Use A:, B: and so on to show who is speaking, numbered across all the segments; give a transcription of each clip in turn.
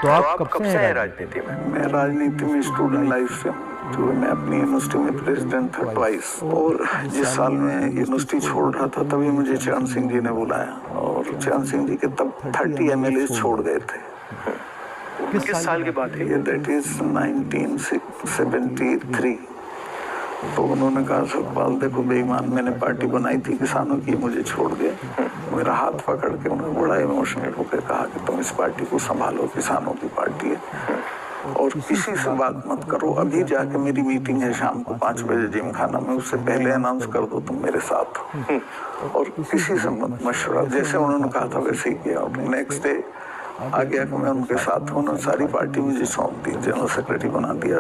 A: तो आप कब से हैं राजनीति में?
B: मैं राजनीति में स्टूडेंट लाइफ से हूँ। जो मैं अपनी यूनिवर्सिटी में प्रेसिडेंट था ट्वाइस, और जिस साल में यूनिवर्सिटी छोड़ रहा था तभी मुझे चरण सिंह जी ने बुलाया, और चरण सिंह जी के तब 30 MLA छोड़ गए थे।
A: किस साल की बात है?
B: ये दैट इज 1973। तो उन्होंने कहा सतपाल देखो बेईमान, मैंने पार्टी बनाई थी किसानों की, मुझे छोड़ गए। मेरा हाथ पकड़ के उन्होंने बड़ा इमोशनल होकर कहा कि तुम इस पार्टी को संभालो, किसानों की पार्टी है और किसी से बात मत करो। अभी जाके मेरी मीटिंग है शाम को 5 बजे जिम खाना में, उससे पहले अनाउंस कर दो तुम मेरे साथ हो, और किसी से मत मशवरा। जैसे उन्होंने कहा था वैसे ही किया। और नेक्स्ट डे आ गया कि मैं उनके साथ हूँ। उन्होंने सारी पार्टी मुझे सौंप दी, जनरल सेक्रेटरी बना दिया।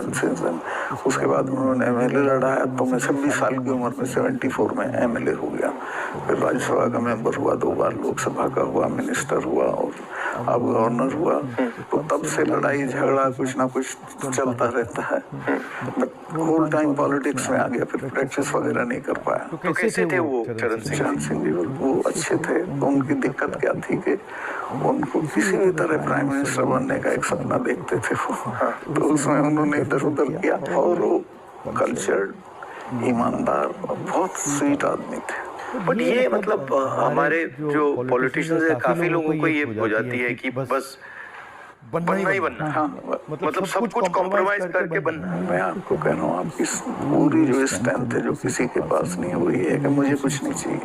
B: उसके बाद उन्होंने MLA लड़ाया, तो मैं 26 साल की उम्र में 74 में MLA हो गया। फिर राज्यसभा का मेंबर हुआ, 2 बार लोकसभा का हुआ, मिनिस्टर हुआ और अब गवर्नर हुआ। तो तब से लड़ाई झगड़ा कुछ ना कुछ चलता रहता है। होल टाइम पॉलिटिक्स में आ गया, फिर प्रैक्टिस वगैरह नहीं कर पाया।
A: तो कैसे थे वो चरण
B: सिंह जी? वो अच्छे थे। तो उनकी दिक्कत क्या थी कि उनको किसी भी तरह प्राइम मिनिस्टर बनने का एक सपना देखते थे वो। तो उसमें उन्होंने इधर उधर किया, और वो कल्चर्ड, ईमानदार और बहुत स्वीट आदमी थे।
A: बट ये मतलब हमारे जो पॉलिटिशियंस है, काफी लोगों को ये हो जाती है कि बस बनना ही बनना।
B: हाँ,
A: मतलब सब कुछ कॉम्प्रोमाइज करके बनना।
B: मैं आपको कह रहा हूँ, आपकी पूरी जो स्ट्रेंथ है जो किसी के पास नहीं है, वो ये है कि मुझे कुछ नहीं चाहिए।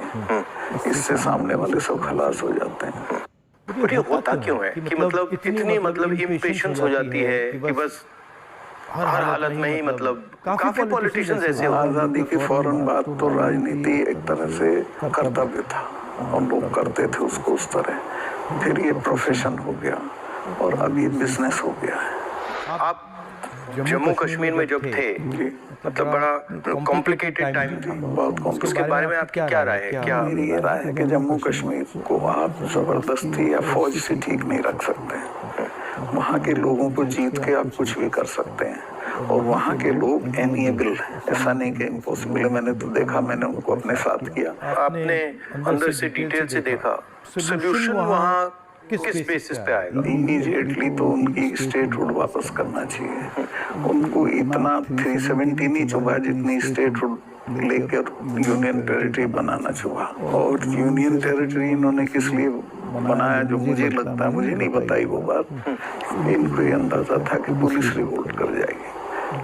B: इससे सामने वाले सब खलास हो जाते हैं।
A: बट ये होता क्यों है कि मतलब इतनी मतलब इम्पेशंस हो जाती है कि बस हर हालत में ही मतलब काफी पॉलिटिशियंस ऐसे हो।
B: आजादी की फौरन बाद तो राजनीति एक तरह से कर्तव्य था और लोग करते थे उसको उस तरह। फिर ये प्रोफेशन हो गया और अब ये बिजनेस हो गया है।
A: आप जम्मू कश्मीर में जब थे, मतलब बड़ा कॉम्प्लिकेटेड टाइम था,
B: बहुत कॉम्प्लिकेटेड।
A: उसके बारे में आपकी क्या राय है? क्या
B: मेरी ये राय है कि जम्मू कश्मीर को आप जबरदस्ती या फौज से ठीक नहीं रख सकते। वहाँ के लोगों को जीत के आप कुछ भी कर सकते हैं, और वहाँ के लोग एमिएबल हैं। ऐसा नहीं कि इम्पॉसिबल है। मैंने तो देखा, मैंने उनको अपने साथ किया।
A: आपने अंदर से डिटेल से देखा, सोल्यूशन वहाँ किस बेसिस पे आएगा?
B: इमीडिएटली तो उनकी स्टेटहुड वापस करना चाहिए। उनको इतना 370 नहीं चुभा जितनी स्टेटहुड लेकर यूनियन टेरिटरी बनाना चुभा। और यूनियन टेरिटरी इन्होंने किस लिए बनाया जो मुझे लगता है, मुझे नहीं बताई वो बात। इनको ये अंदाजा था कि पुलिस रिवोल्ट कर जाएगी,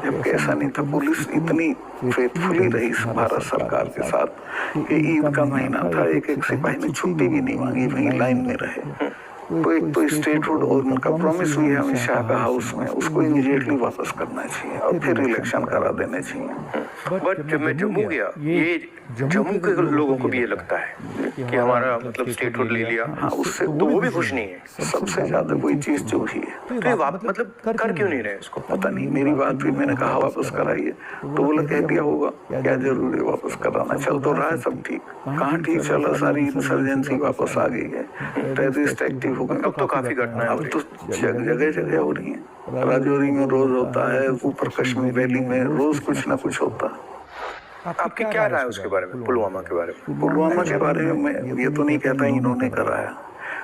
B: जबकि ऐसा नहीं था। पुलिस इतनी फेथफुली रही भारत सरकार के साथ कि ईद का महीना था, एक सिपाही ने छुट्टी भी नहीं मांगी, वहीं लाइन में रहे। तो एक तो स्टेटहुड और उनका प्रॉमिस भी है अमित शाह का हाउस में, उसको इमीडिएटली वापस करना चाहिए और फिर इलेक्शन करा देने चाहिए।
A: बट जब मैं जम्मू गया, ये जम्मू के लोगों को भी ये लगता है कि हमारा मतलब स्टेटहुड ले लिया।
B: हाँ, उससे
A: तो वो भी खुश नहीं है।
B: सबसे ज्यादा वही चीज जो ही है।
A: तो ये मतलब कर क्यों नहीं रहे इसको?
B: पता नहीं, मेरी बात भी मैंने कहा वापस कराइए, तो बोला कह दिया होगा, क्या जरूरी है वापस कराना, चल तो रहा है सब ठीक। कहाँ ठीक चला, सारी इंसर्जेंसी वापस आ गई है, टेररिस्ट एक्टिव हो गए।
A: अब तो काफी घटनाएं
B: अब तो जगह जगह हो रही है। राजौरी में रोज होता है, ऊपर कश्मीर वैली में रोज कुछ ना कुछ होता है।
A: आपकी क्या राय है उसके बारे में, पुलवामा के बारे में?
B: पुलवामा के बारे में मैं ये तो नहीं कहता इन्होंने कराया,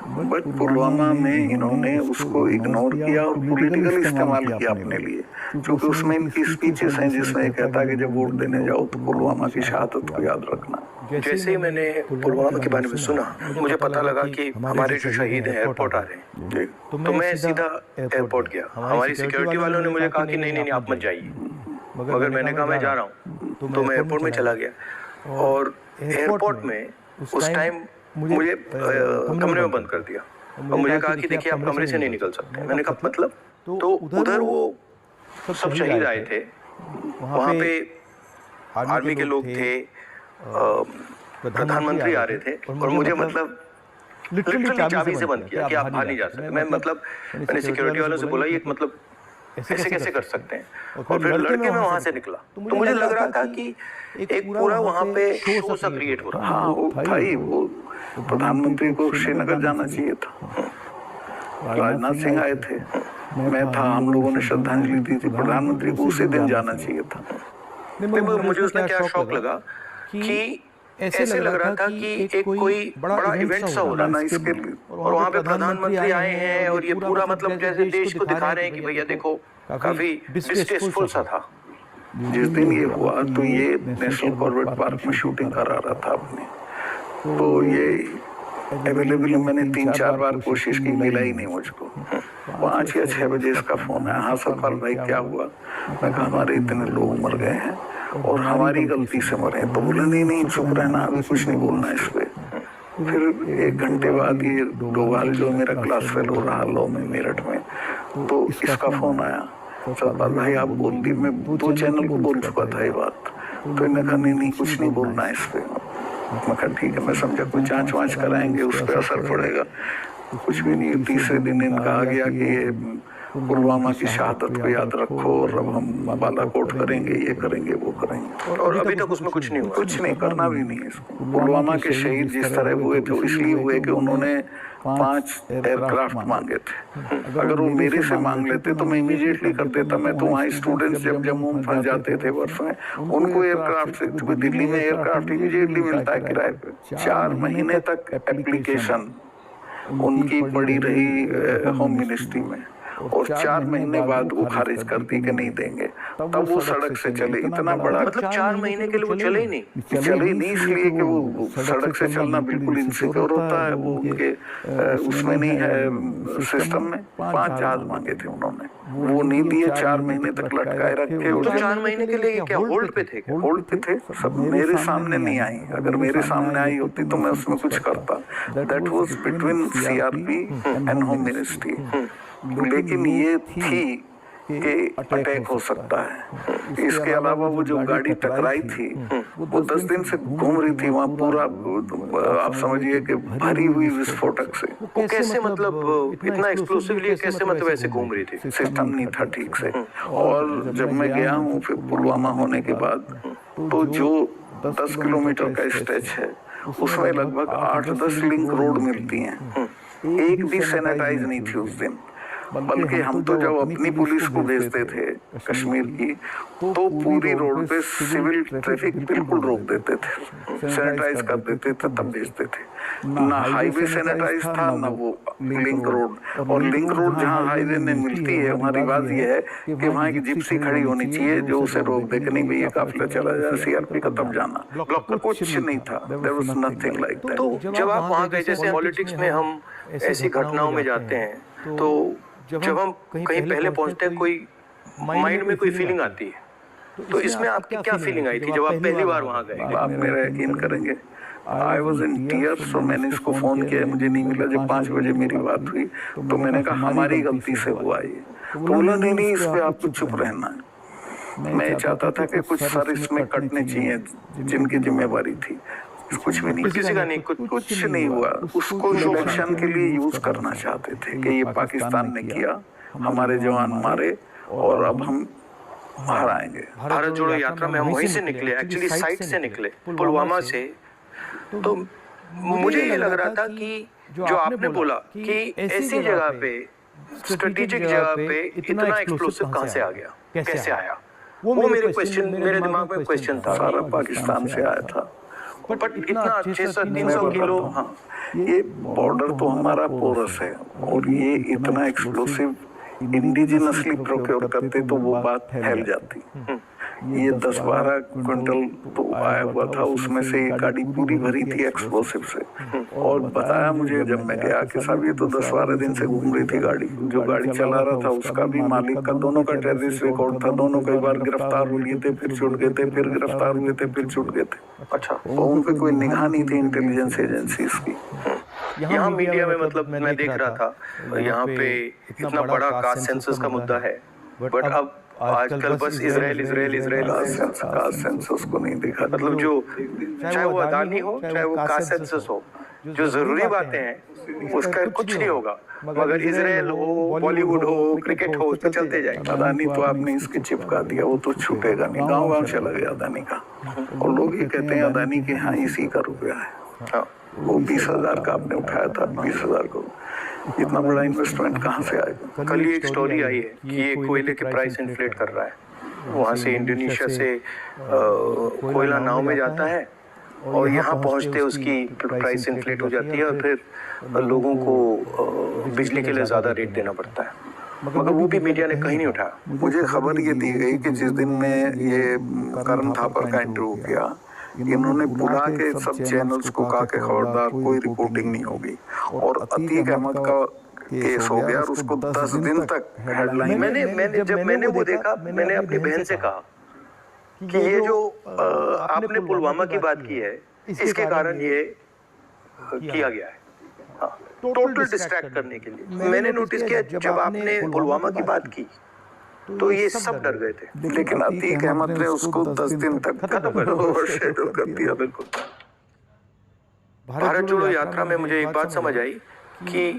B: बट पुलवामा में इन्होंने उसको इग्नोर किया और पॉलिटिकल इस्तेमाल किया अपने लिए। क्योंकि उसमें इनकी स्पीचेस हैं जिसमें ये कहता है कि जब वोट देने जाओ तो पुलवामा की शहादत को याद रखना।
A: जैसे ही मैंने पुलवामा के बारे में सुना, मुझे पता लगा कि हमारे जो शहीद हैं एयरपोर्ट आ रहे हैं। तो मैं सीधा एयरपोर्ट गया। हमारी सिक्योरिटी वालों ने मुझे कहा कि नहीं नहीं आप मत जाइए, मगर मैंने कहा मैं जा रहा हूँ। तो मैं एयरपोर्ट में चला गया और एयरपोर्ट में उस टाइम मुझे कमरे में बंद कर दिया और मुझे कहा कि देखिए आप कमरे से नहीं निकल सकते। मैंने कहा मतलब? तो उधर वो सब शहीद आए थे, वहाँ पे आर्मी के लोग थे, प्रधानमंत्री आ रहे थे, और मुझे मतलब लिटरली चाबी से बंद किया कि आप बाहर नहीं जा सकते। मैं मतलब मैंने सिक्योरिटी वालों से बोला ये मतलब ऐसे कैसे कर सकते हैं, और फिर लड़के मैं वहां से निकला। तो मुझे लग रहा था कि एक पूरा वहां पे शो सा क्रिएट हो रहा।
B: हाँ, वो भाई वो प्रधानमंत्री को श्रीनगर जाना चाहिए था। राजनाथ सिंह आए थे, मैं था, हम लोगों ने श्रद्धांजलि दी थी। प्रधानमंत्री को उसी दिन जाना चाहिए था।
A: मुझे उसमें क्या शौक लगा कि ऐसे लग रहा था कि एक कोई बड़ा इवेंट सा हो रहा है ना इसके लिए, और वहाँ पे प्रधानमंत्री आए हैं और ये पूरा मतलब जैसे देश को दिखा रहे हैं कि भैया देखो, काफी डिस्टेस्टफुल सा था।
B: जिस दिन ये हुआ तो ये नेशनल कॉर्बेट पार्क में शूटिंग करा रहा था अपनी, तो ये अवेलेबल मैंने 3-4 बार कोशिश की, मिला ही नहीं मुझको। 5 या 6 बजे इसका फोन आया, हाँ सतपाल भाई क्या हुआ? मैं कहा हमारे इतने लोग मर गए हैं और हमारी गलती से मरे। तो बोले नहीं चुप रहना, अभी कुछ नहीं बोलना इस पे। फिर 1 घंटे बाद ये डोभाल जो मेरा क्लास फेलो रहा लॉ में मेरठ में, तो इसका फोन आया, सतपाल भाई आप बोल दी। मैं 2 चैनल को बोल चुका था ये बात, तो इन्होंने कहा नहीं कुछ नहीं बोलना है इस पे। मैं कहा ठीक है, मैं समझा कोई जांच वाँच कराएंगे उस पर असर पड़ेगा। कुछ भी नहीं। तीसरे दिन इनका आ गया कि ये पुलवामा की शहादत को याद रखो और अब हम बालाकोट करेंगे, ये करेंगे वो करेंगे,
A: और अभी तक उसमें कुछ नहीं हुआ।
B: कुछ नहीं, करना भी नहीं है इसको। पुलवामा के शहीद जिस तरह हुए थे इसलिए हुए कि उन्होंने 5 एयरक्राफ्ट मांगे थे। अगर वो मेरे से मांग लेते तो मैं इमीडिएटली कर देता। मैं तो वहाँ स्टूडेंट्स जब जम्मू में फंस जाते थे वर्ष में, उनको एयरक्राफ्ट से, दिल्ली में एयरक्राफ्ट इमीडिएटली मिलता है किराए पे। 4 महीने तक एप्लीकेशन उनकी पड़ी रही होम मिनिस्ट्री में, और 4 महीने बाद वो खारिज कर दी कि नहीं देंगे। तब वो सड़क से चले। इतना बड़ा,
A: मतलब 4 महीने के लिए वो चले ही नहीं।
B: चले ही नहीं इसलिए कि वो सड़क से चलना बिल्कुल इनसिक्योर होता है, वो उनके उसमें नहीं है सिस्टम में। 5 जहाज मांगे थे उन्होंने, वो नहीं दिए। 4 महीने तक लटकाए रखे।
A: तो 4 महीने के लिए क्या होल्ड पे थे?
B: होल्ड पे थे सब। मेरे सामने नहीं आई। अगर मेरे सामने आई होती तो मैं उसमें कुछ करता। That was between CRP and home ministry. लेकिन ये थी कि अटैक हो सकता है। इसके अलावा वो जो गाड़ी टकराई थी वो 10 दिन से घूम रही थी वहाँ पूरा, आप समझिए कि भरी हुई विस्फोटक से।
A: वो कैसे मतलब इतना एक्सप्लोसिवली कैसे मतलब ऐसे घूम रही थी?
B: सिस्टम नहीं था ठीक से। और जब मैं गया हूँ फिर पुलवामा होने के बाद, तो जो 10 किलोमीटर का स्ट्रेच है उसमें लगभग 8-10 लिंक रोड मिलती हैं। एक भी सैनिटाइज नहीं थी उस दिन। बल्कि हम तो जब अपनी पुलिस को भेजते थे कश्मीर की, तो पूरी रोड पे सिविल ट्रैफिक बिल्कुल रोक देते थे, सैनिटाइज कर देते थे, तब भेजते थे। ना हाईवे सैनिटाइज था ना वो लिंक रोड। और लिंक रोड जहाँ हाईवे में मिलती है वहाँ रिवाज ये है कि वहाँ एक जिप्सी खड़ी होनी चाहिए जो उसे रोक दे कि नहीं भैया काफिला चला जाए, सीआरपी का तब जाना। ब्लॉक कुछ नहीं था, there was nothing like that.
A: तो जब आप वहाँ गए, जैसे पॉलिटिक्स में हम ऐसी घटनाओं में जाते हैं, तो जब हम कहीं पहले पहुंचते हैं कोई माइंड में कोई फीलिंग आती है, तो इसमें आपकी क्या फीलिंग आई थी जब आप पहली बार वहां गए?
B: आप मेरा यकीन करेंगे, आई वॉज इन टीयर्स। तो मैंने इसको फोन किया, मुझे नहीं मिला। जब 5 बजे मेरी बात हुई तो मैंने कहा हमारी गलती से हुआ ये। तो बोला नहीं इस पे आपको चुप रहना है। मैं चाहता था कि कुछ सर इसमें कटने चाहिए जिनकी जिम्मेवारी थी। कुछ भी नहीं,
A: किसी का नहीं,
B: कुछ नहीं हुआ। उसको इलेक्शन के लिए यूज करना चाहते थे कि ये पाकिस्तान ने किया, हमारे जवान मारे और अब हम हराएंगे।
A: भारत जोड़ो यात्रा में हम वहीं से निकले, एक्चुअली साइट से निकले, पुलवामा से। तो मुझे ये लग रहा था कि जो आपने बोला कि ऐसी जगह पे, स्ट्रेटेजिक जगह पे इतना एक्सप्लोसिव कहां से आ गया, कैसे आया? वो मेरे दिमाग में क्वेश्चन था।
B: सारा पाकिस्तान से आया था,
A: बट इतना 600-300 किलो।
B: हाँ, ये बॉर्डर तो हमारा पोरस है, और ये इतना एक्सप्लोसिव इंडिजिनसली प्रोक्योर करते तो वो बात फैल जाती। ये 10-12 क्विंटल तो आया हुआ था, उसमें से एक गाड़ी पूरी भरी थी एक्सप्लोसिव से। और बताया मुझे जब मैं गया कि साहब ये तो 10-12 दिन से घूम रही थी गाड़ी। जो गाड़ी चला रहा था उसका भी, मालिक का, दोनों का टेररिस्ट रिकॉर्ड था। दोनों कई बार गिरफ्तार हो लिए थे, फिर छूट गए थे, फिर गिरफ्तार हुए थे, फिर छूट गए थे। अच्छा, तो उन पे कोई निगाह नहीं थी इंटेलिजेंस एजेंसीज की।
A: यहाँ मीडिया में मतलब मैं देख रहा था, यहाँ पे इतना बड़ा कास्ट सेंसस का मुद्दा है, बट अब आजकल बस इजराइल
B: कास्ट सेंसस को नहीं देखा।
A: मतलब जो चाहे वो अदानी हो, चाहे वो कास्ट सेंसस हो, जो जरूरी बातें हैं उसका कुछ नहीं होगा, मगर इजराइल हो, बॉलीवुड हो, क्रिकेट हो, उस पर चलते जाएगा।
B: अदानी तो आपने इसके चिपका दिया, वो तो छूटेगा नहीं। गाँव चला गया अदानी का, और लोग ये कहते हैं अदानी के यहाँ इसी का रुपया है। वो 20,000 का आपने उठाया था, 20,000 को इतना बड़ा इन्वेस्टमेंट कहाँ से आएगा?
A: कल ही एक स्टोरी आई है कि ये कोयले के प्राइस इन्फ्लेट कर रहा है। वहाँ से इंडोनेशिया से कोयला नाव में जाता है और यहाँ पहुँचते उसकी प्राइस इन्फ्लेट हो जाती है और फिर लोगों को बिजली के लिए ज़्यादा रेट देना पड़ता है, मगर वो भी मीडिया ने कहीं नहीं उठाया।
B: मुझे खबर ये दी गई कि जिस दिन में ये करण थापर का इंटरव्यू किया, इन्होंने बुला के सब चैनल्स को कहा कि खबरदार कोई रिपोर्टिंग नहीं होगी, और अतीक अहमद का केस हो गया और उसको 10 दिन तक हेडलाइन।
A: मैंने वो देखा, मैंने अपनी बहन से कहा कि ये जो आपने पुलवामा की बात की है, इसके कारण ये किया गया है, टोटल डिस्ट्रैक्ट करने के लिए। मैंने नोटिस किया जब आपने पुलवामा की बात की तो ये सब डर गए थे,
B: लेकिन अतीक अहमद ने उसको 10 दिन तक
A: खत्म कर दिया। बिल्कुल। भारत जोड़ो यात्रा में मुझे एक बात समझ आई कि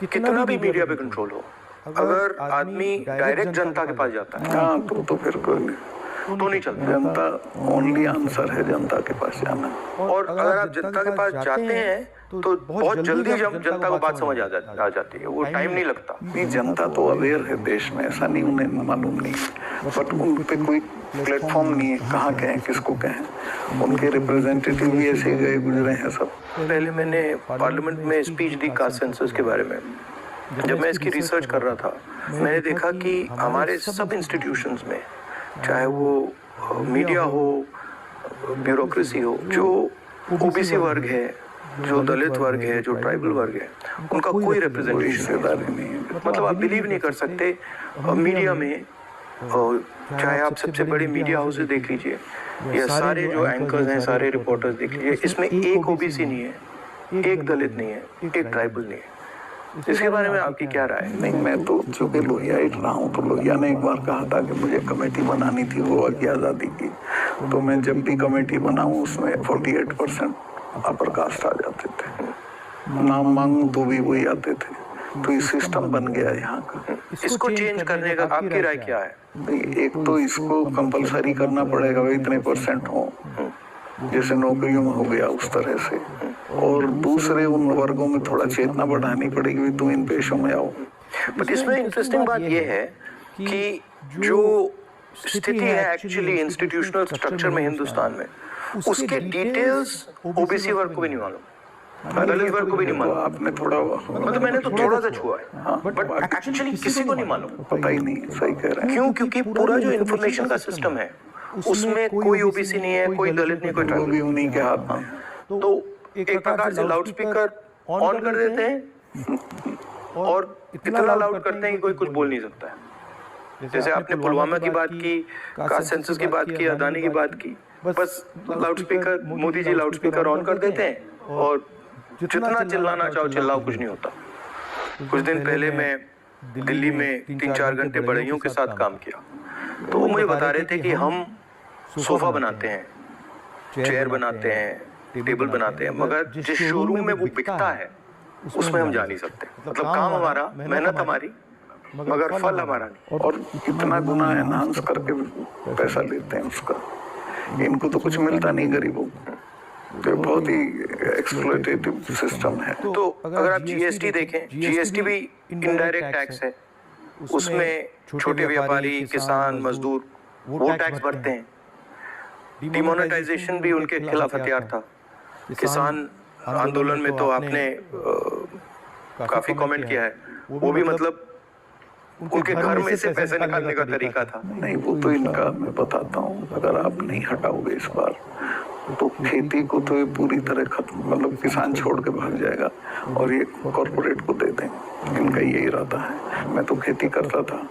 A: कितना भी मीडिया पे कंट्रोल हो, अगर आदमी डायरेक्ट जनता के पास जाता है
B: हाँ तो फिर कोई
A: तो नहीं चलता।
B: जनता ओनली आंसर है, जनता के पास जाना।
A: और अगर आप जनता के पास जाते हैं तो बहुत जल्दी जब जनता को बात समझ आ जाती है, वो टाइम नहीं लगता।
B: नहीं, जनता तो अवेयर है देश में, ऐसा नहीं उन्हें मालूम नहीं, बट उन पे कोई प्लेटफॉर्म नहीं है, कहाँ कहें, किसको कहें। उनके रिप्रेजेंटेटिव भी ऐसे गए गुजरे हैं सब।
A: पहले मैंने पार्लियामेंट में स्पीच दी कास्ट सेंसस के बारे में। जब मैं इसकी रिसर्च कर रहा था, मैंने देखा कि हमारे सब इंस्टीट्यूशंस में, चाहे वो मीडिया हो, ब्यूरोक्रेसी हो, जो ओबीसी वर्ग है, जो दलित वर्ग है, जो ट्राइबल वर्ग है, उनका कोई रिप्रेजेंटेशन नहीं है। मतलब आप बिलीव नहीं कर सकते, मीडिया में चाहे आप सबसे बड़े मीडिया हाउसेस देख लीजिए, या सारे जो एंकर्स हैं, सारे रिपोर्टर्स देख लीजिए, इसमें एक ओबीसी नहीं है, एक दलित नहीं है, एक ट्राइबल नहीं है। इसके बारे में आपकी क्या राय है?
B: नहीं, मैं तो चूंकि लोहियाइट रहा हूँ, तो लोहिया ने एक बार कहा था कि मुझे कमेटी बनानी थी वो की आज़ादी की, तो मैं जब भी कमेटी बनाऊँ उसमें 48% अपर कास्ट आ जाते थे, नाम मांगूं तो भी वही आते थे। तो ये सिस्टम बन गया यहाँ का।
A: इसको चेंज करने का आपकी राय क्या है?
B: एक तो इसको कंपलसरी करना पड़ेगा, भाई इतने % हो, जैसे नौकरियों में हो गया उस तरह से, और दूसरे उन वर्गों में थोड़ा चेतना बढ़ानी पड़ेगी, तुम इन पेशों में आओ।
A: बट इसमें इंटरेस्टिंग बात यह है कि जो स्थिति है एक्चुअली इंस्टीट्यूशनल स्ट्रक्चर में हिंदुस्तान में, उसके डिटेल्स ओबीसी वर्ग को भी नहीं मालूम, दलित वर्ग को भी नहीं मालूम।
B: आपने थोड़ा
A: मतलब मैंने तो थोड़ा सा छुआ है, बट एक्चुअली किसी को नहीं मालूम।
B: पता ही नहीं, सही कह रहे हैं।
A: क्यों? क्योंकि पूरा जो इन्फॉर्मेशन का सिस्टम है उसमें कोई ओबीसी नहीं है, कोई दलित नहीं, कोई ट्राइबल
B: भी उन्हीं के हाथ में।
A: तो एक प्रकार से लाउड स्पीकर ऑन कर देते हैं और इतना लाउड करते हैं कि कोई कुछ बोल नहीं सकता है। जैसे आपने पुलवामा की बात की, कास्ट सेंसस की बात की, अदानी की बात की, बस loudspeaker, Modi ji loudspeaker on कर देते हैं और जितना चिल्लाना चाहो चिल्लाओ, कुछ नहीं होता। कुछ दिन पहले मैं दिल्ली में 3-4 घंटे बढ़इयों के साथ काम किया, तो वो मुझे बता रहे थे कि हम सोफा बनाते हैं, चेयर बनाते हैं, टेबल बनाते हैं, मगर जिस शोरूम में वो बिकता है उसमें हम जा नहीं सकते। मतलब काम हमारा, मेहनत हमारी, मगर फल हमारा नहीं।
B: और कितना गुना एनहांस करके पैसा लेते हैं उसका। इनको तो कुछ मिलता नहीं गरीबों को, तो बहुत ही एक्सप्लॉयटेटिव सिस्टम है।
A: तो अगर आप जीएसटी देखें, जीएसटी भी इनडायरेक्ट टैक्स है, उसमें छोटे व्यापारी, किसान, मजदूर वो टैक्स भरते हैं। डिमोनेटाइजेशन भी उनके खिलाफ हथियार था। किसान आंदोलन में तो आपने काफी कमेंट किया है, वो भी मतलब उनके घर में से पैसे निकालने का तरीका था।
B: नहीं, वो तो इनका मैं बताता हूँ, अगर आप नहीं हटाओगे इस बार तो खेती को तो ये पूरी तरह खत्म, मतलब किसान छोड़ के भाग जाएगा और ये कॉर्पोरेट को दे देंगे, इनका ये इरादा है। मैं तो खेती करता था,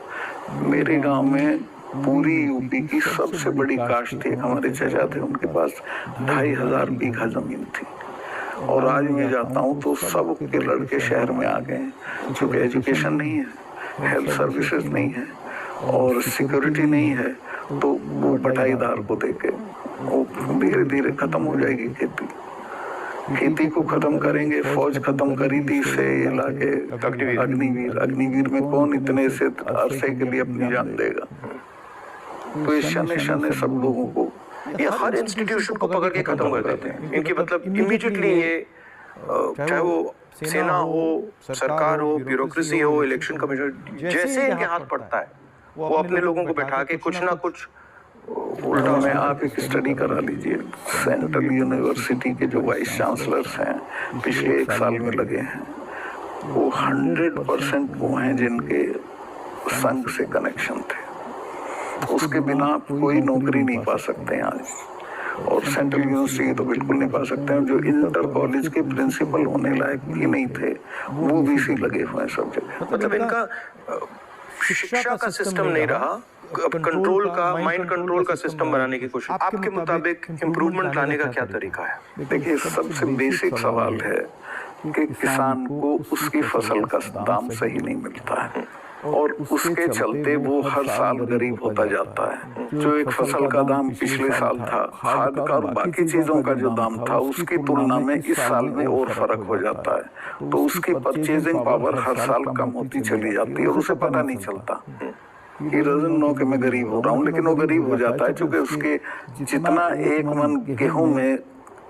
B: मेरे गांव में पूरी यूपी की सबसे बड़ी काश्त थी, हमारे चाचा थे, उनके पास 2500 बीघा जमीन थी। और आज मैं जाता हूँ तो सब के लड़के शहर में आ गए, क्योंकि एजुकेशन नहीं है, हेल्थ सर्विसेज नहीं है और सिक्योरिटी नहीं है, तो वो बटाईदार को देके वो धीरे धीरे खत्म हो जाएगी खेती। खेती को खत्म करेंगे, फौज खत्म करी थी से लाके अग्निवीर में कौन इतने से अरसे के लिए अपनी जान देगा। तो ये शने सब लोगों को,
A: ये हर इंस्टीट्यूशन को पकड़ के खत्म कर देते हैं। इनकी मतलब इमीडिएटली ये चाहे वो सेना हो, सरकार हो, ब्यूरोक्रेसी हो, इलेक्शन कमीशन, जैसे इनके हाथ पड़ता है वो अपने लोगों को बैठा के कुछ ना कुछ
B: उल्टा में आप एक स्टडी करा लीजिए। सेंट्रल यूनिवर्सिटी के जो वाइस चांसलर्स हैं पिछले 1 साल में लगे हैं, वो 100% वो हैं जिनके संघ से कनेक्शन थे। उसके बिना आप कोई नौकरी नहीं पा सकते हैं आज, और सेंट्रल यूनिवर्सिटी तो बिल्कुल नहीं पा सकते हैं। जो इंटर कॉलेज के प्रिंसिपल होने लायक भी नहीं थे वो भी इसी लगे हुए हैं सब जगह।
A: मतलब इनका शिक्षा का सिस्टम नहीं रहा, अब कंट्रोल का, माइंड कंट्रोल का सिस्टम बनाने की कोशिश। आपके मुताबिक इम्प्रूवमेंट लाने का क्या तरीका है?
B: देखिए, सबसे बेसिक सवाल है कि किसान को उसकी फसल का दाम सही नहीं मिलता है, और उसके चलते वो हर साल गरीब होता जाता है। जो एक फसल का दाम पिछले साल था, खाद का और बाकी चीजों का जो दाम था, उसकी तुलना में इस साल में और फर्क हो जाता है, तो उसकी परचेजिंग पावर हर साल कम होती चली जाती है और उसे पता नहीं चलता। He doesn't know कि मैं गरीब हो रहा हूँ, लेकिन वो गरीब हो जाता है क्योंकि उसके जितना 1 मन गेहूं में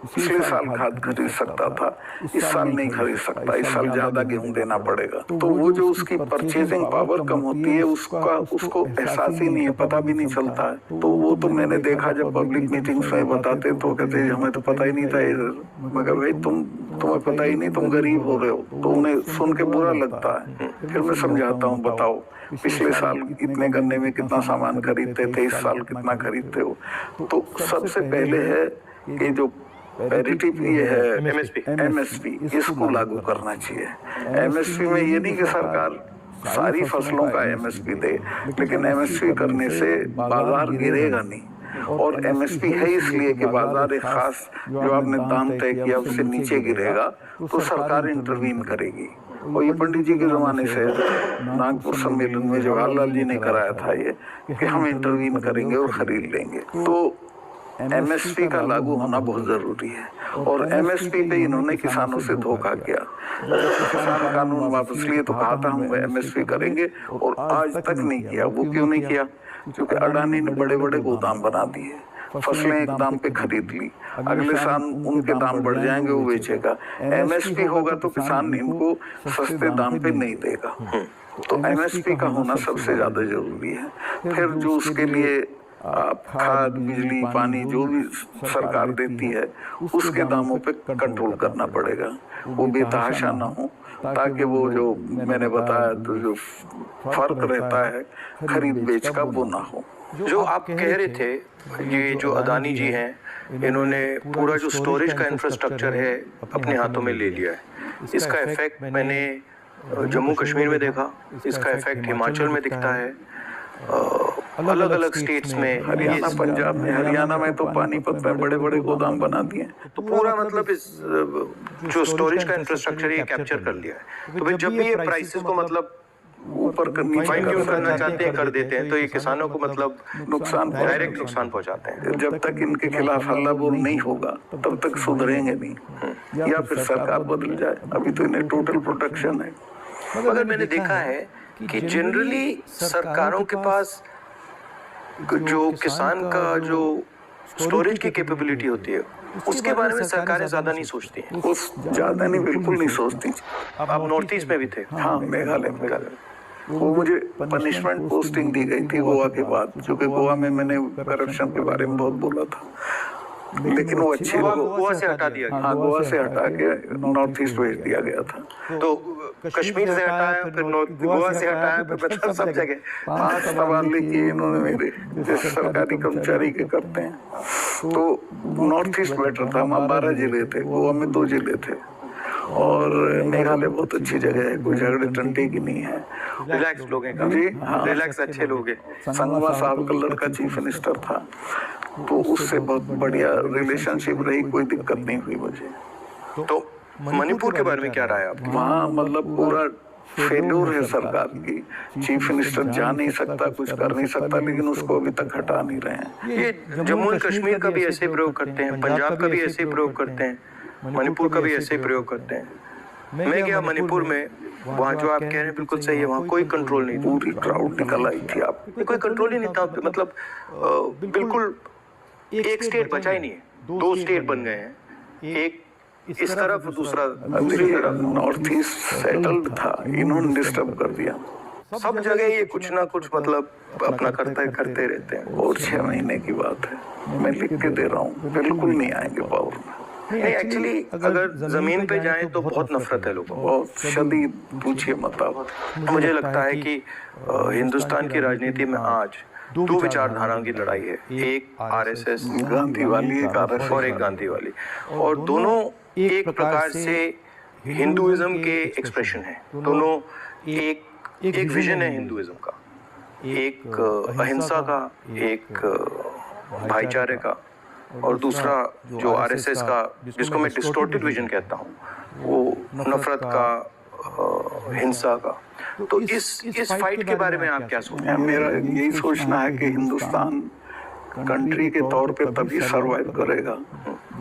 B: पिछले साल खाद खरीद सकता था, इस साल नहीं खरीद सकता, इस साल ज्यादा गेहूं देना पड़ेगा। तो वो जो उसकी परचेजिंग पावर कम होती है, उसको एहसास ही नहीं है, पता भी नहीं चलता है। तो वो तो मैंने देखा जब पब्लिक मीटिंग्स में बताते तो कहते हमें तो पता ही नहीं था इधर। मगर भाई तुम्हें पता ही नहीं, तुम गरीब हो रहे हो, तो उन्हें सुन के बुरा लगता है। फिर मैं समझाता हूँ, बताओ पिछले साल इतने गन्ने में कितना सामान खरीदते थे, इस साल कितना खरीदते हो। तो सबसे पहले है कि जो पैरिटी ये है एमएसपी, इसको लागू करना चाहिए। एमएसपी में ये नहीं कि सरकार सारी फसलों का एमएसपी दे, लेकिन एमएसपी करने से बाजार गिरेगा नहीं। और एमएसपी है इसलिए कि बाजार एक खास जो आपने दाम तय किया उससे नीचे गिरेगा तो सरकार इंटरवीन करेगी। और ये पंडित जी के जमाने से नागपुर सम्मेलन में जवाहरलाल जी ने कराया था ये कि हम इंटरवीन करेंगे और खरीद लेंगे। तो एमएसपी का लागू होना बहुत जरूरी है, और एमएसपी पे इन्होंने किसानों से धोखा किया। किसान कानून वापस लिए तो कहा था हम एमएसपी करेंगे, और आज तक नहीं किया। वो क्यों नहीं किया? क्योंकि अडानी ने बड़े बड़े गोदाम बना दिए, फसलें एक दाम पे खरीद ली, अगले साल उनके दाम बढ़ जाएंगे, वो बेचेगा। एमएसपी होगा तो किसान इनको सस्ते दाम पे नहीं देगा। तो एमएसपी का होना सबसे ज्यादा जरूरी है। फिर जो उसके लिए खाद, बिजली, पानी जो भी सरकार देती है उसके दामों पे कंट्रोल करना पड़ेगा, वो बेतहाशा ना हो, ताकि वो जो मैंने बताया तो जो फर्क रहता है खरीद बेच का वो ना हो।
A: जो आप कह रहे थे, ये जो अदानी जी हैं, इन्होंने पूरा जो स्टोरेज का इंफ्रास्ट्रक्चर है अपने हाथों में ले लिया है। इसका इफेक्ट मैंने जम्मू कश्मीर में देखा, इसका इफेक्ट हिमाचल में दिखता है, अलग अलग स्टेट्स में,
B: हरियाणा, पंजाब में। हरियाणा में तो पानीपत में बड़े बड़े गोदाम बना दिए।
A: तो पूरा मतलब इस जो स्टोरेज का इंफ्रास्ट्रक्चर ये कैप्चर कर लिया है। तो फिर जब भी ये प्राइसेस को मतलब
B: ऊपर
A: फाइन ट्यून करना चाहते हैं, कर देते हैं, तो ये किसानों को मतलब
B: नुकसान,
A: डायरेक्ट नुकसान पहुंचाते हैं।
B: जब तक इनके खिलाफ हल्ला बोल नहीं होगा तब तक सुधरेंगे नहीं, या फिर सरकार बदल जाए। अभी तो इन्हें टोटल प्रोटेक्शन है।
A: मगर मैंने देखा है कि जनरली सरकारों के पास जो किसान का जो स्टोरेज की कैपेबिलिटी होती है उसके बारे में सरकारें ज्यादा नहीं सोचती हैं।
B: वो ज्यादा नहीं, बिल्कुल नहीं सोचती।
A: आप नॉर्थ ईस्ट में भी थे?
B: हाँ, मेघालय। वो मुझे पनिशमेंट पोस्टिंग दी गई थी गोवा के बाद, क्योंकि गोवा में मैंने करप्शन के बारे में बहुत बोला था, लेकिन वो अच्छे
A: गोवा से हटा दिया गया।
B: हाँ, गोवा से हटा के नॉर्थ ईस्ट भेज दिया गया था।
A: तो कश्मीर से हटाया, फिर गोवा से हटाया, फिर मतलब सब जगह
B: 5 तबादले किए इन्होंने मेरे, जैसे सरकारी कर्मचारी के करते हैं। तो नॉर्थ ईस्ट बेटर था, वहाँ 12 जिले थे, गोवा में 2 जिले थे। और मेघालय बहुत अच्छी जगह है, कोई झगड़े टंटे की नहीं है,
A: रिलैक्स लोग हैं
B: जी। हाँ,
A: रिलैक्स अच्छे लोग हैं।
B: संगमा साहब का लड़का चीफ मिनिस्टर था, तो उससे बहुत बढ़िया रिलेशनशिप रही, कोई दिक्कत नहीं हुई मुझे।
A: तो मणिपुर के बारे में क्या राय है आपकी?
B: वहाँ मतलब पूरा फेल्योर है सरकार की। चीफ मिनिस्टर जा नहीं सकता, कुछ कर नहीं सकता, लेकिन उसको अभी तक हटा नहीं रहे हैं।
A: ये जम्मू एंड कश्मीर का भी ऐसे प्रयोग करते हैं, पंजाब का भी ऐसे प्रयोग करते हैं, मणिपुर का भी ऐसे प्रयोग करते हैं। मैं गया मणिपुर में, वहाँ जो आप कह रहे हैं बिल्कुल सही है, वहाँ कोई कंट्रोल नहीं,
B: पूरी क्राउड निकल आई थी। आप
A: कोई कंट्रोल ही नहीं था, मतलब बिल्कुल एक स्टेट बचा ही नहीं है। 2 स्टेट बन गए हैं, इस तरफ दूसरा
B: नॉर्थ ईस्ट सेटल्ड था, इन्होंने डिस्टर्ब कर दिया।
A: सब जगह ये कुछ ना कुछ मतलब अपना करते रहते हैं।
B: और 6 महीने की बात है, मैं लिख के दे रहा हूँ, बिल्कुल नहीं आएंगे पावर में।
A: नहीं, एक्चुअली अगर जमीन पे जाए तो बहुत नफरत है लोगों को,
B: बहुत शदीद, पूछिए मत आप।
A: मुझे लगता है कि हिंदुस्तान की राजनीति में आज दो विचारधारा की लड़ाई है, एक आरएसएस
B: गांधी वाली, एक आरएसएस
A: और एक गांधी वाली, और दोनों एक प्रकार से हिंदुइज्म के एक्सप्रेशन है। दोनों एक विजन है हिंदुइज्म का, एक अहिंसा का, एक भाईचारे का, और दूसरा जो आरएसएस का, जिसको मैं डिस्टोर्टेड विजन कहता हूँ, वो नफरत का, हिंसा का। तो इस फाइट के बारे में आप क्या सोचते हैं?
B: मेरा यही सोचना है कि हिंदुस्तान कंट्री के तौर पे तभी सरवाइव करेगा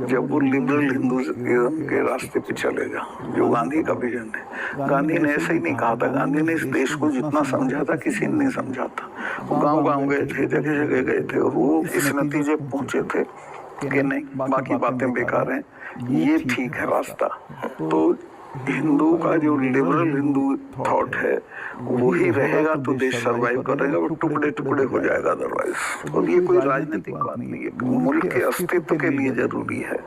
B: जब वो लिबरल हिंदुइज्म के रास्ते पे चलेगा, जो गांधी का विजन है। गांधी ने ऐसे ही नहीं कहा था, गांधी ने इस देश को जितना समझा था किसी ने नहीं समझा था। वो गांव गए थे, जगह जगह गए थे, और वो इस नतीजे पहुंचे थे कि नहीं, बाकी बातें बेकार हैं, ये ठीक है रास्ता। तो हिंदू का जो लिबरल हिंदू थॉट है वही रहेगा तो देश सरवाइव करेगा, वो टुकड़े टुकड़े हो जाएगा अदरवाइज। और ये कोई राजनीतिक बात नहीं है, मुल्क के अस्तित्व के लिए जरूरी है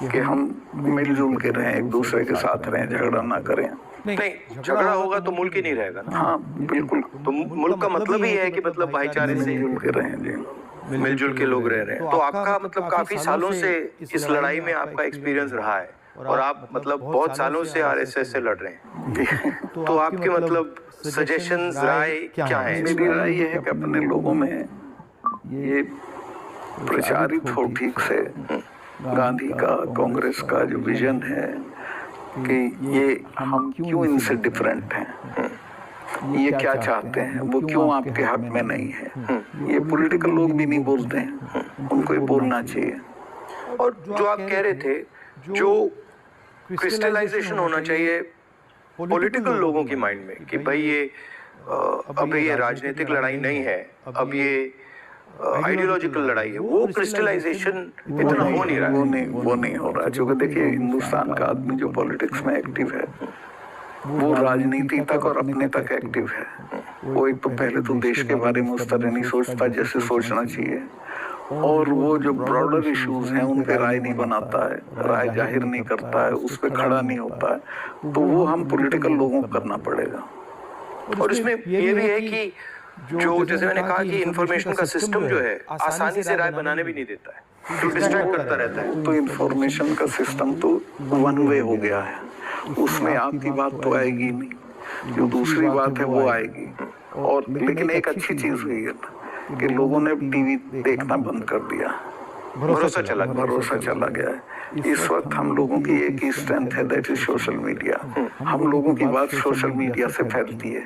B: कि हम मिलजुल के रहें, एक दूसरे के साथ रहें, झगड़ा ना करें।
A: नहीं, झगड़ा होगा तो मुल्क ही नहीं रहेगा ना।
B: हाँ बिल्कुल,
A: तो मुल्क का मतलब ही है कि मतलब भाईचारे से
B: मिलजुल के रहें जी,
A: मिलजुल के लोग रह रहे हैं। तो आपका मतलब काफी सालों से इस लड़ाई में आपका एक्सपीरियंस रहा है, और आप मतलब बहुत सालों से आरएसएस से लड़ रहे हैं। तो आपके मतलब सजेशंस, राय क्या है?
B: मेरी राय ये है कि अपने लोगों में ये प्रचारित हो ठीक से गांधी का, कांग्रेस का जो विजन है कि ये हम क्यों इनसे डिफरेंट हैं, ये क्या चाहते हैं, वो क्यों आपके हक में नहीं है, ये पॉलिटिकल लोग भी नहीं बोलते हैं, उनको ये बोलना चाहिए।
A: और जो आप कह रहे थे, जो क्रिस्टलाइजेशन होना चाहिए पॉलिटिकल लोगों की माइंड में कि भाई ये अब ये राजनीतिक लड़ाई नहीं है, अब ये आइडियोलॉजिकल लड़ाई है, वो क्रिस्टलाइजेशन इतना हो नहीं रहा है।
B: वो नहीं हो रहा, क्योंकि देखिए हिंदुस्तान का आदमी जो पॉलिटिक्स में एक्टिव है वो राजनीति तक और अपने तक एक्टिव है। वो एक तो पहले तो देश के बारे में उस तरह नहीं सोचता जैसे सोचना चाहिए, और वो जो ब्रॉडर इश्यूज हैं उन पे राय नहीं बनाता है, राय जाहिर नहीं करता है, उस पर खड़ा नहीं होता है। तो वो हम पॉलिटिकल लोगों को करना पड़ेगा।
A: और इसमें ये भी है कि जो जैसे मैंने कहा कि इंफॉर्मेशन का सिस्टम जो है आसानी से राय बनाने भी नहीं देता है, तो डिस्ट्रैक्ट करता रहता है।
B: तो इंफॉर्मेशन का सिस्टम तो वन वे हो गया है, उसमें आपकी बात तो आएगी नहीं, जो दूसरी बात है वो आएगी। और लेकिन एक अच्छी चीज हुई है कि लोगों ने टीवी देखना बंद कर दिया, भरोसा चला गया है। इस वक्त हम लोगों की एक ही स्ट्रेंथ है, दैट इज सोशल मीडिया। हम लोगों की बात सोशल मीडिया से फैलती है,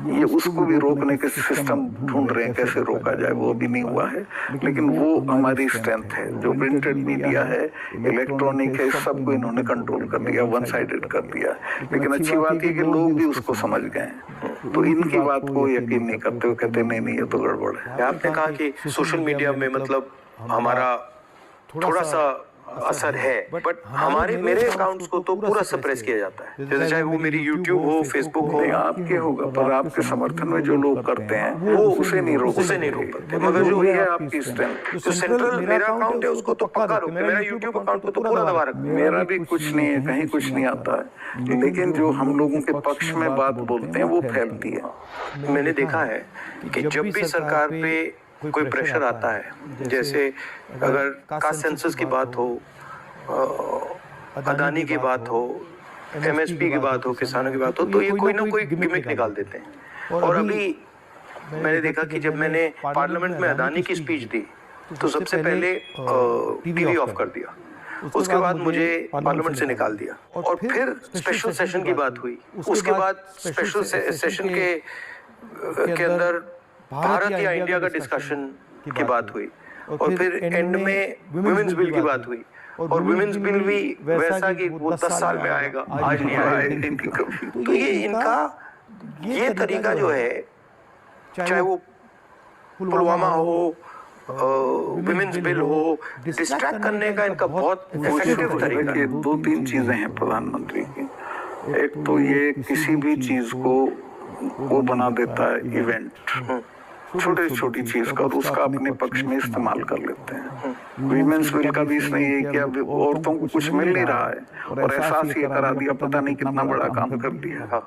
B: ये उसको भी रोकने के सिस्टम ढूंढ रहे हैं, कैसे रोका जाए, वो भी नहीं हुआ है। लेकिन वो हमारी स्ट्रेंथ है, जो प्रिंटेड मीडिया है, इलेक्ट्रॉनिक है, सबको इन्होंने कंट्रोल कर दिया, वन साइडेड कर दिया। लेकिन अच्छी बात है कि लोग भी उसको समझ गए, तो इनकी बात को यकीन नहीं करते, वो कहते नहीं ये तो गड़बड़ है।
A: आपने कहा कि सोशल मीडिया में मतलब हमारा थोड़ा सा असर है, बट मेरे अकाउंट्स को तो पूरा सप्रेस किया जाता है, जैसे चाहे वो मेरी YouTube हो, Facebook हो।
B: आपके होगा, पर आपके समर्थन में जो लोग करते हैं वो उसे नहीं रोक
A: सकते। मगर जो है आपकी स्ट्रेंथ, जो सेंट्रल मेरा अकाउंट है उसको तो पक्का रोक, मेरा YouTube अकाउंट को तो पूरा दबा रखा।
B: मेरा भी कुछ नहीं है, कहीं कुछ नहीं आता है, लेकिन जो हम लोगों के पक्ष में बात बोलते हैं वो फैलती है।
A: मैंने देखा है कि जब भी सरकार पे कोई प्रेशर आता है, जैसे अगर कास्ट सेंसस की बात हो, अदानी की बात हो, MSP की बात हो, किसानों की बात हो, तो ये कोई ना कोई गिमिक निकाल देते हैं। और अभी मैंने देखा कि जब मैंने पार्लियामेंट में अदानी की स्पीच दी तो सबसे पहले टीवी ऑफ कर दिया, उसके बाद मुझे पार्लियामेंट से निकाल दिया, और फिर स्पेशल सेशन की बात हुई, उसके बाद स्पेशल सेशन के अंदर भारत या इंडिया का डिस्कशन की बात हुई, और फिर एंड में वुमेन्स बिल की बात हुई, और वुमेन्स बिल भी वैसा कि वो 10 साल में आएगा, आज नहीं आएगा। तो ये इनका ये तरीका जो है, चाहे वो पुलवामा हो, विमेंस बिल हो, डिस्ट्रैक्ट करने का इनका बहुत इफेक्टिव तरीका है।
B: 2-3 चीजें हैं प्रधानमंत्री की। एक तो ये किसी भी चीज को वो बना देता है इवेंट, छोटी छोटी चीज का, और उसका अपने पक्ष में इस्तेमाल कर लेते हैं। वीमेंस बिल का भी इसमें ये कि अब औरतों को कुछ मिल नहीं रहा है और एहसास ये करा दिया, पता नहीं कितना बड़ा काम कर दिया।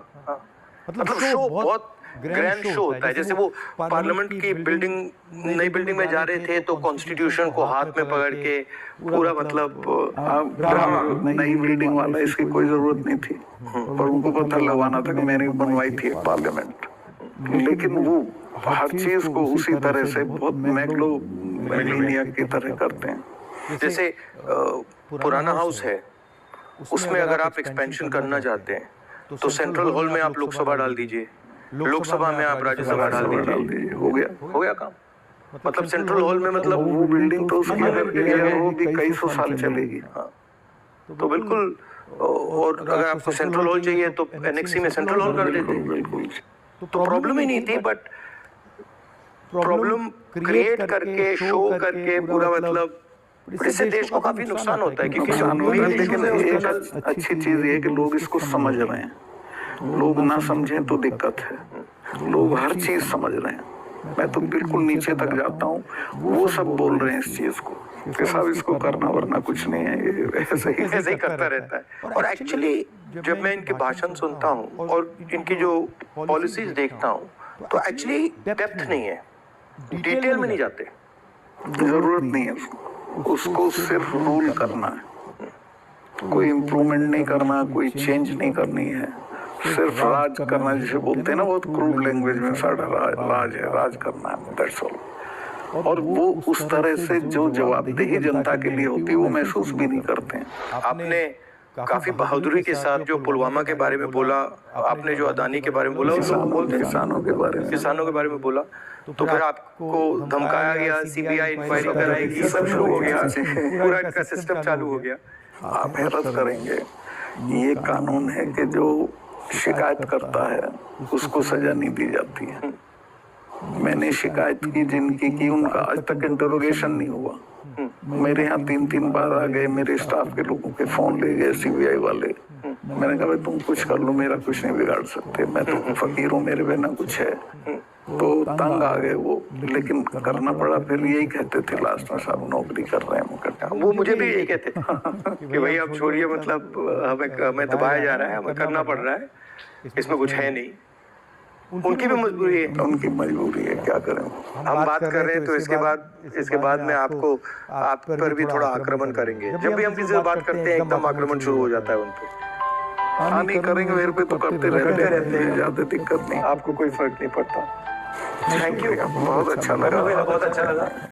A: मतलब शो बहुत ग्रैंड शो होता है। जैसे वो पार्लियामेंट की बिल्डिंग, नई बिल्डिंग में जा रहे थे तो कॉन्स्टिट्यूशन को हाथ में पकड़ के पूरा मतलब
B: नई बिल्डिंग वाला इसकी कोई जरूरत नहीं थी, पर उनको पता लगवाना था कि मैंने बनवाई थी पार्लियामेंट। लेकिन वो हर चीज को उसी तरह से बहुत मेगलोमेनिया की तरह करते हैं।
A: जैसे पुराना हाउस है, उसमें अगर आप एक्सपेंशन करना चाहते हैं तो सेंट्रल हॉल में आप लोकसभा डाल दीजिए, लोकसभा में आप राज्यसभा डाल दीजिए, हो गया काम। मतलब सेंट्रल हॉल में मतलब
B: वो बिल्डिंग तो उसकी अगर वो भी कई सौ साल चलेगी।
A: तो बिल्कुल। और अगर आपको सेंट्रल हॉल चाहिए तो एनेक्सी में सेंट्रल हॉल कर देते।
B: बिल्कुल।
A: तो प्रॉब्लम ही नहीं थी, बट प्रॉब्लम क्रिएट करके, शो करके पूरा मतलब इससे देश को काफी नुकसान होता है। क्योंकि
B: लेकिन एक अच्छी चीज ये है कि लोग इसको समझ रहे हैं। लोग ना समझें तो दिक्कत है, लोग हर चीज समझ रहे हैं। मैं तो बिल्कुल नीचे तक जाता हूँ, वो सब बोल रहे हैं इस चीज को कि साहब इसको करना वरना कुछ नहीं है, ये ऐसे ही
A: करता रहता है। और एक्चुअली जब मैं इनके भाषण सुनता हूँ और इनकी जो पॉलिसीज देखता हूँ तो एक्चुअली डेप्थ नहीं है, डिटेल में नहीं जाते।
B: जरूरत नहीं है उसको सिर्फ रूल करना है, कोई इम्प्रूवमेंट नहीं करना, कोई चेंज नहीं करनी है, सिर्फ राज करना। जिसे बोलते हैं ना बहुत क्रूड लैंग्वेज में, साढ़ा राज है, राज करना है, दैट्स ऑल। और वो उस तरह से जो जवाबदेही जनता के लिए होती है वो महसूस भी नहीं करते हैं।
A: आपने काफी बहादुरी के साथ जो पुलवामा के बारे में बोला, आपने जो अदानी के बारे में बोला,
B: किसानों के बारे में
A: बोला, तो फिर आपको धमकाया गया, सीबीआई इंक्वायरी कराएगी, सब शुरू हो गया, पूरा इनका सिस्टम चालू हो गया।
B: आप हैरत करेंगे, ये कानून है कि जो शिकायत करता है उसको सजा नहीं दी जाती है। मैंने शिकायत की जिनकी की, उनका आज तक इंटरोगेशन नहीं हुआ। मेरे यहाँ 3-3 बार आ गए, मेरे स्टाफ के लोगों के फोन ले गए सीबीआई वाले। मैंने कहा भाई तुम कुछ कर लो, मेरा कुछ नहीं बिगाड़ सकते, मैं तो फकीर हूँ, मेरे बिना कुछ है। तो तंग आ गए वो, लेकिन करना पड़ा। फिर यही कहते थे लास्ट में, साहब नौकरी कर रहे हैं मुकट्टा।
A: वो मुझे भी यही कहते कि भाई आप छोड़िए, मतलब हमें दबाया जा रहा है, हमें करना पड़ रहा है, इसमें कुछ है नहीं। उनकी भी मजबूरी है,
B: उनकी मजबूरी है, क्या करें।
A: हम बात कर रहे हैं तो इसके बाद में आप पर भी थोड़ा आक्रमण करेंगे। जब भी हम किसी से बात करते हैं एकदम आक्रमण शुरू हो जाता है उन पे।
B: हाँ नहीं करेंगे, मेरे पे तो करते रहते हैं, ज्यादा दिक्कत नहीं,
A: आपको कोई फर्क नहीं पड़ता।
B: थैंक यू, बहुत अच्छा लगा।
A: बहुत अच्छा लगा।